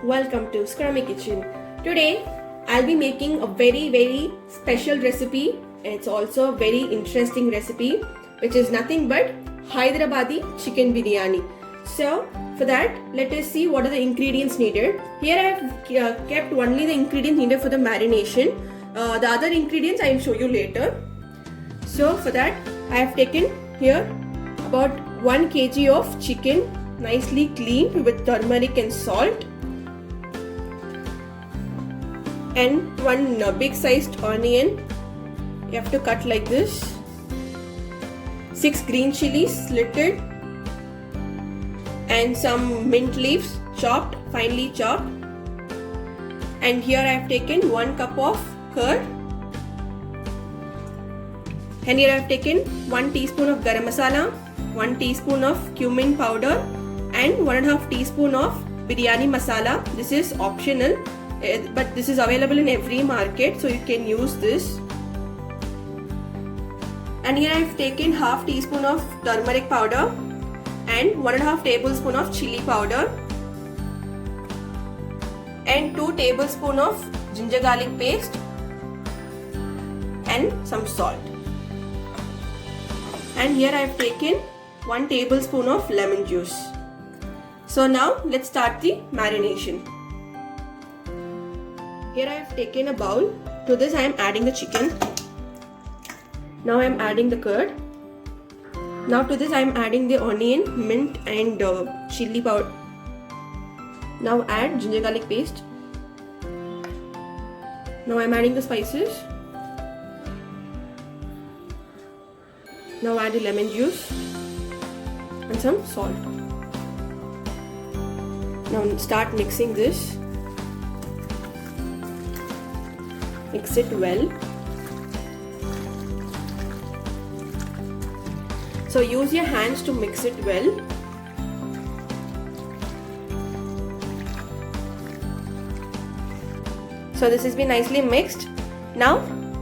Welcome to Scrummy Kitchen. Today I'll be making a very special recipe. It's also a very interesting recipe, which is nothing but Hyderabadi chicken biryani. So for that, let us see what are the ingredients needed. Here I have kept only the ingredients needed for the marination. The other ingredients I will show you later. So for that, I have taken here about 1 kg of chicken, nicely cleaned with turmeric and salt, and 1 big sized onion. You have to cut like this. 6 green chilies slitted, and some mint leaves chopped, finely chopped. And here I have taken 1 cup of curd. And here I have taken 1 teaspoon of garam masala, 1 teaspoon of cumin powder, and 1.5 teaspoon of biryani masala. This is optional, but this is available in every market, so you can use this. And here I have taken half teaspoon of turmeric powder and 1.5 tablespoon of chili powder and 2 tablespoon of ginger garlic paste and some salt. And here I have taken 1 tablespoon of lemon juice. So now let's start the marination. Here I have taken a bowl. To this I am adding the chicken. Now I am adding the curd. Now to this I am adding the onion, mint and chili powder. Now add ginger garlic paste. Now I am adding the spices. Now add the lemon juice and some salt. Now start mixing this. Mix it well. So use your hands to mix it well. So this has been nicely mixed. Now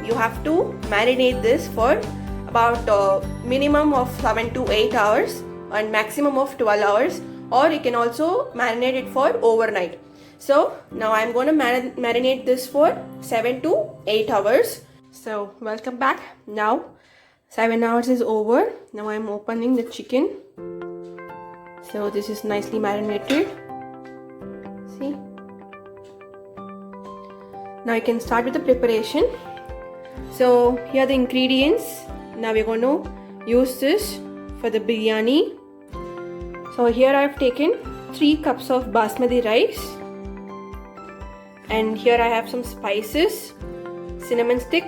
you have to marinate this for about minimum of 7 to 8 hours and maximum of 12 hours, or you can also marinate it for overnight. So now I'm going to marinate this for 7 to 8 hours. So welcome back. Now 7 hours is over. Now I'm opening the chicken. So this is nicely marinated. See? Now you can start with the preparation. So here are the ingredients. Now we're going to use this for the biryani. So here I have taken 3 cups of basmati rice. And here I have some spices, cinnamon stick,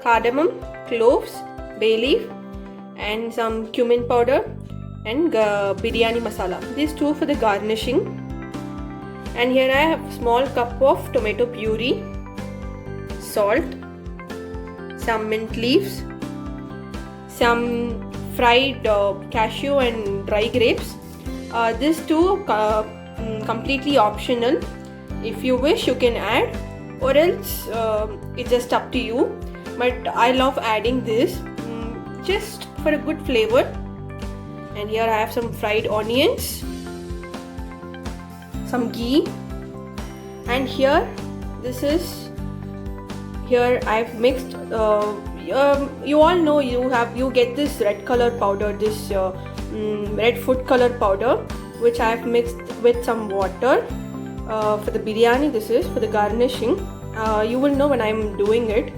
cardamom, cloves, bay leaf, and some cumin powder and biryani masala. These 2 for the garnishing. And here I have small cup of tomato puree, salt, some mint leaves, some fried cashew and dry grapes. These 2 completely optional. If you wish, you can add, or else it's just up to you. But I love adding this just for a good flavor. And here I have some fried onions, some ghee, and here I've mixed. You all know you get this red color powder, this red food color powder, which I have mixed with some water. For the biryani, this is for the garnishing. You will know when I am doing it.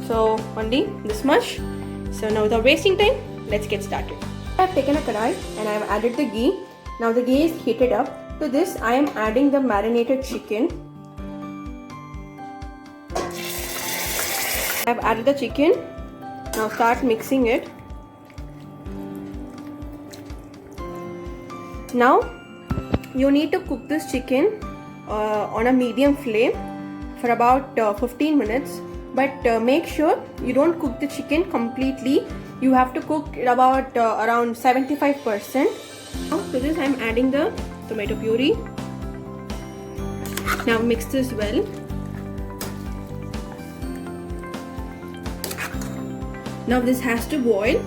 So only this much. So now without wasting time, let's get started. I have taken a kadai and I have added the ghee. Now the ghee is heated up. To this I am adding the marinated chicken. I have added the chicken. Now start mixing it. Now you need to cook this chicken on a medium flame for about 15 minutes. But make sure you don't cook the chicken completely. You have to cook it about around 75%. Now to this I am adding the tomato puree. Now mix this well. Now this has to boil.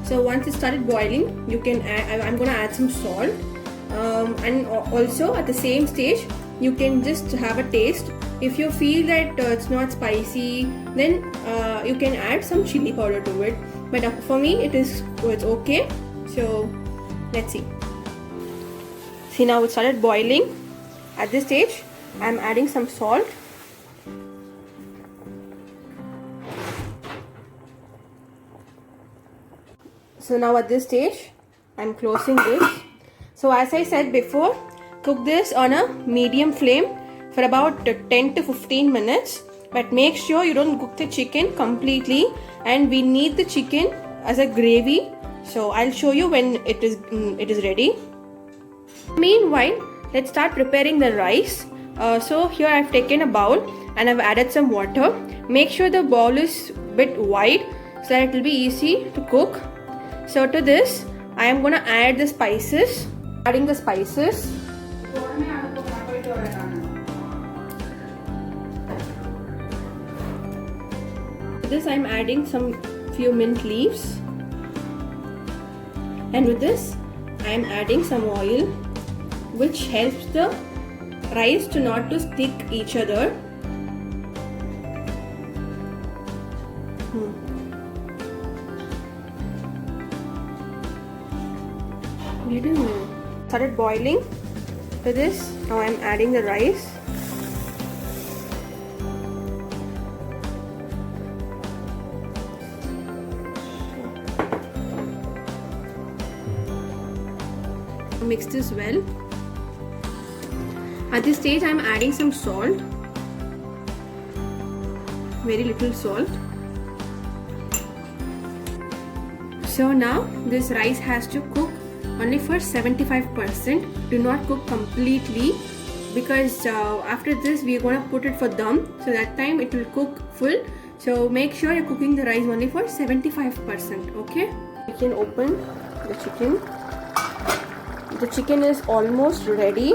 So once it started boiling, you can add, I'm going to add some salt. And also at the same stage you can just have a taste. If you feel that it's not spicy, then you can add some chili powder to it, but for me it's okay. So let's see now it started boiling. At this stage I'm adding some salt. So now at this stage I'm closing this. So as I said before, cook this on a medium flame for about 10 to 15 minutes, but make sure you don't cook the chicken completely, and we need the chicken as a gravy. So I'll show you when it is ready. Meanwhile, let's start preparing the rice. So here I've taken a bowl and I've added some water. Make sure the bowl is a bit wide so that it will be easy to cook. So to this I am gonna add the spices. Adding the spices. To this I am adding some few mint leaves, and with this I am adding some oil, which helps the rice to not to stick each other. Started boiling. To this now I am adding the rice. Mix this well. At this stage I am adding some salt, very little salt. So now this rice has to cook only for 75%. Do not cook completely, because after this we are going to put it for dum, so that time it will cook full. So make sure you're cooking the rice only for 75%. Okay, you can open the chicken. The chicken is almost ready.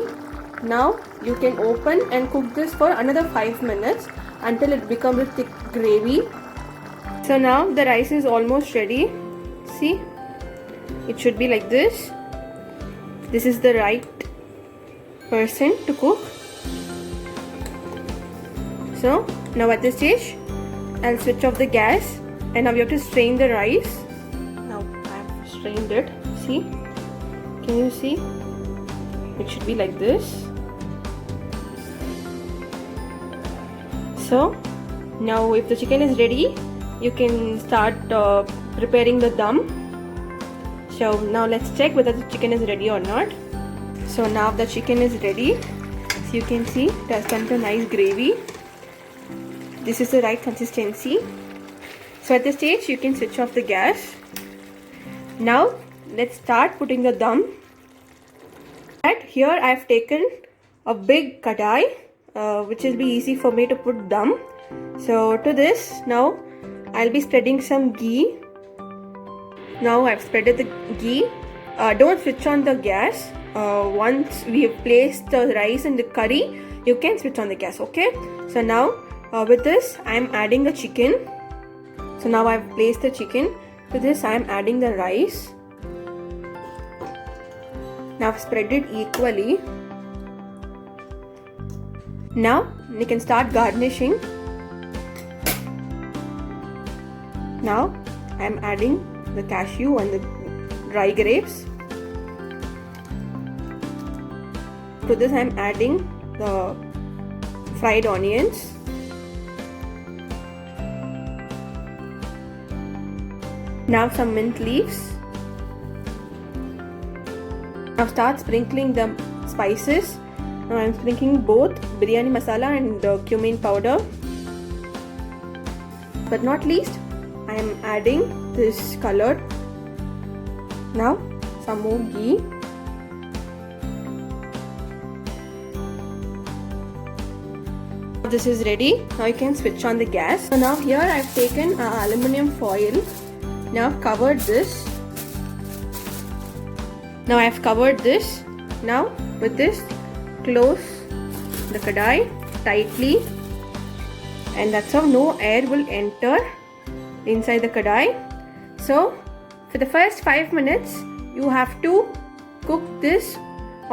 Now you can open and cook this for another 5 minutes until it becomes a thick gravy. So now the rice is almost ready. See, it should be like this. This is the right person to cook. So now at this stage I'll switch off the gas, and now you have to strain the rice. Now I've strained it. See, can you see? It should be like this. So now if the chicken is ready, you can start preparing the dum. So now let's check whether the chicken is ready or not. So now the chicken is ready. So you can see it has turned to nice gravy. This is the right consistency. So at this stage you can switch off the gas. Now let's start putting the dum. Here I have taken a big kadai, which will be easy for me to put dum. So to this now I'll be spreading some ghee. Now I've spreaded the ghee. Don't switch on the gas. Once we have placed the rice and the curry, you can switch on the gas. Okay. So now with this I am adding the chicken. So now I've placed the chicken. To this I am adding the rice. Now I've spread it equally. Now you can start garnishing. Now I am adding the cashew and the dry grapes. To this I am adding the fried onions. Now some mint leaves. Now start sprinkling the spices. Now I am sprinkling both biryani masala and cumin powder. But not least, I am adding this color. Now some more ghee. This is ready. Now you can switch on the gas. So now here I have taken aluminium foil. Now I've covered this. Now I have covered this. Now with this, close the kadai tightly, and that's how no air will enter inside the kadai. So for the first 5 minutes you have to cook this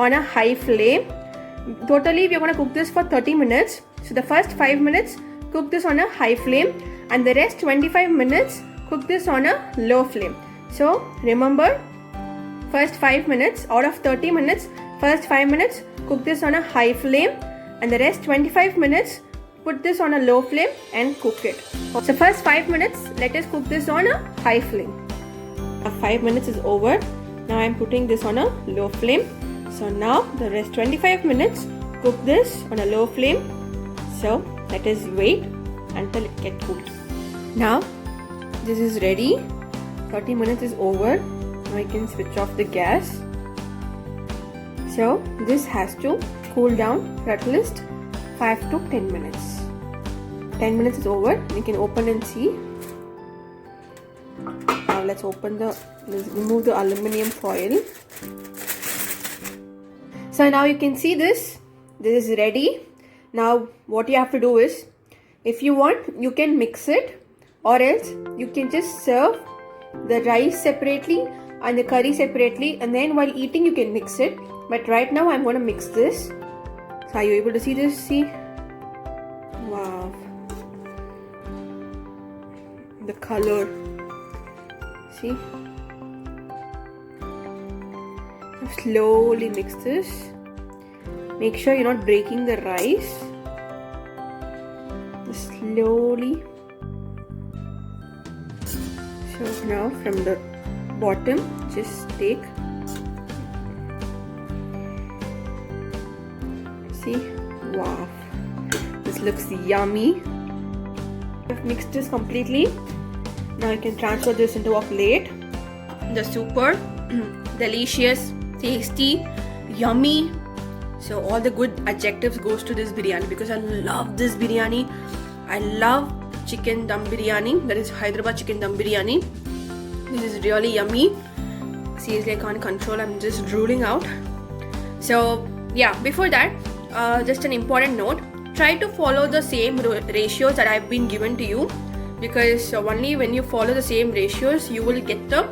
on a high flame. Totally we are going to cook this for 30 minutes. So the first 5 minutes cook this on a high flame, and the rest 25 minutes cook this on a low flame. So remember, first 5 minutes out of 30 minutes, first 5 minutes cook this on a high flame, and the rest 25 minutes put this on a low flame and cook it. So first 5 minutes let us cook this on a high flame. Now 5 minutes is over. Now I am putting this on a low flame. So now the rest 25 minutes cook this on a low flame. So let us wait until it gets cooked. Now this is ready. 30 minutes is over. Now I can switch off the gas. So this has to cool down for at least 5 to 10 minutes. 10 minutes is over. You can open and see. Now let's remove the aluminium foil. So now you can see this is ready. Now what you have to do is, if you want, you can mix it, or else you can just serve the rice separately and the curry separately, and then while eating you can mix it. But right now I'm going to mix this. So are you able to see this? See? Wow. The color. See? Slowly mix this. Make sure you're not breaking the rice. Slowly. So now from the bottom, just take. See? Wow. This looks yummy. I've mixed this completely. Now you can transfer this into a plate. The super delicious, tasty, yummy. So all the good adjectives goes to this biryani, because I love this biryani. I love chicken dum biryani. That is Hyderabad chicken dum biryani. This is really yummy. Seriously, I can't control. I'm just drooling out. So yeah, before that, just an important note. Try to follow the same ratios that I've been given to you, because only when you follow the same ratios, you will get the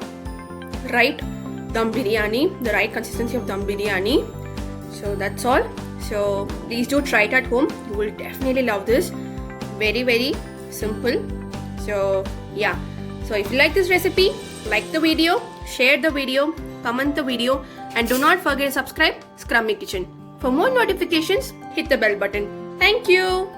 right dum biryani, the right consistency of dum biryani. So that's all. So please do try it at home. You will definitely love this. Very, very simple. So yeah. So if you like this recipe, like the video, share the video, comment the video, and do not forget to subscribe Scrummy Kitchen. For more notifications, hit the bell button. Thank you.